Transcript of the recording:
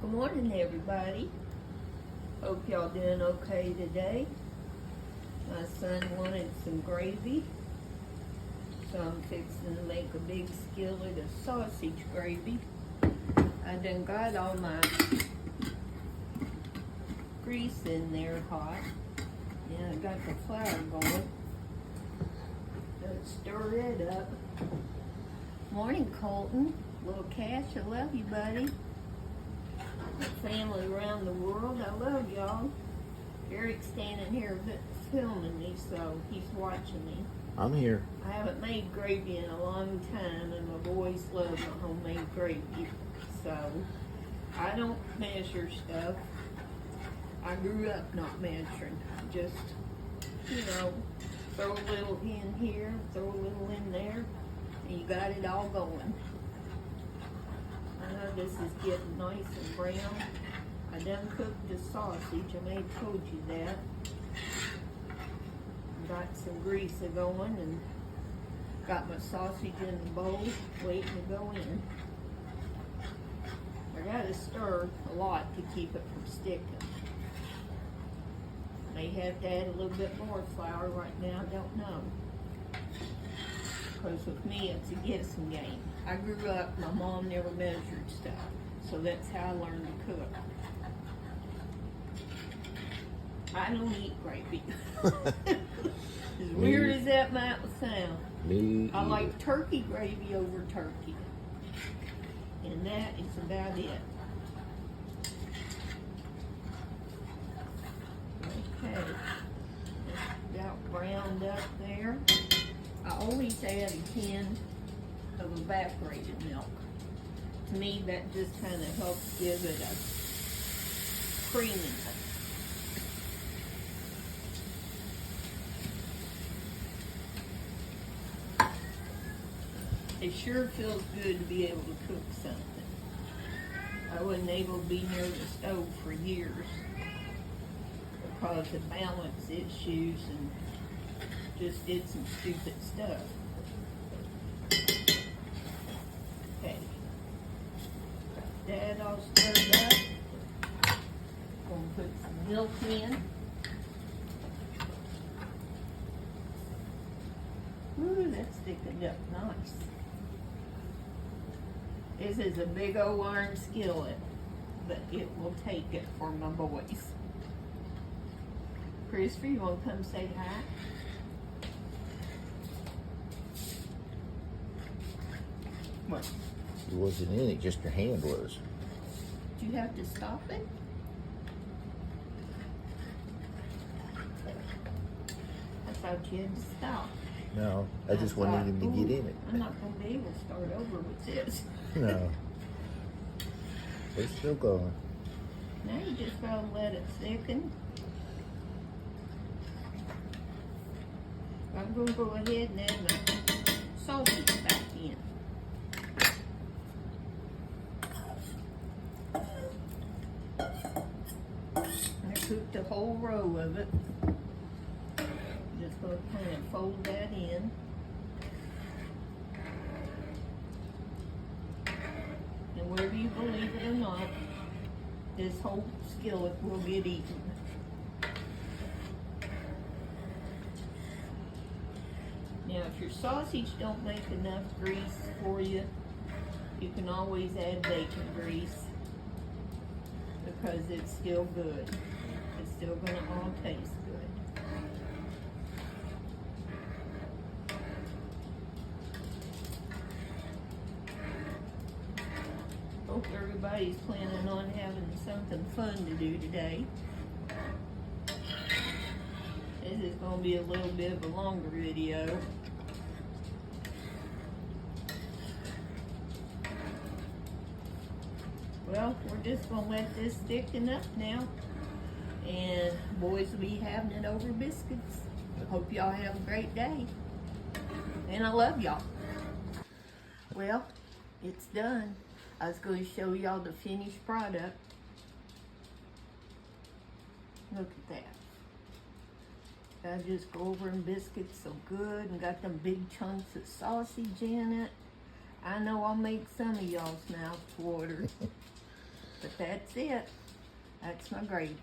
Good morning, everybody. Hope y'all doing okay today. My son wanted some gravy, so I'm fixing to make a big skillet of sausage gravy. I done got all my grease in there hot. Yeah, I got the flour going. Let's stir it up. Morning, Colton. Little Cash, I love you, buddy. My family around the world, I love y'all. Eric's standing here filming me, so he's watching me. I'm here. I haven't made gravy in a long time, and my boys love my homemade gravy. So, I don't measure stuff. I grew up not measuring. Just, throw a little in here, throw a little in there, and you got it all going. I know this is getting nice and brown. I done cooked the sausage, I may have told you that. Got some grease going and got my sausage in the bowl, waiting to go in. I gotta stir a lot to keep it from sticking. May have to add a little bit more flour right now, I don't know. Because with me, it's a guessing game. I grew up, my mom never measured stuff, so that's how I learned to cook. I don't eat gravy. As weird as that might sound. Me I like turkey gravy over turkey. And that is about it. Okay. It's about browned up there. I always add a can of evaporated milk. To me, that just kind of helps give it a creaminess. It sure feels good to be able to cook something. I wasn't able to be near the stove for years because of balance issues and just did some stupid stuff. Okay. Got that all stirred up. Gonna put some milk in. Ooh, that's thickened up nice. This is a big old iron skillet, but it will take it for my boys. Christopher, you want to come say hi? What? You wasn't in it, just your hand was. Did you have to stop it? I thought you had to stop. No, I just wanted him to get in it. I'm not going to be able to start over with this. No. It's still going. Now you just gotta let it thicken. I'm gonna go ahead and add my sausage back in. I cooked a whole row of it. Just gonna kind of fold that in. And whether you believe it or not, this whole skillet will get eaten. Now, if your sausage don't make enough grease for you, you can always add bacon grease because it's still good. It's still gonna all taste good. Hope everybody's planning on having something fun to do today. This is going to be a little bit of a longer video. Well, we're just going to let this thicken up now. And boys will be having it over biscuits. Hope y'all have a great day. And I love y'all. Well, it's done. I was going to show y'all the finished product. Look at that. I just go over and biscuits so good and got them big chunks of sausage in it. I know I'll make some of y'all's mouths water. But that's it. That's my gravy.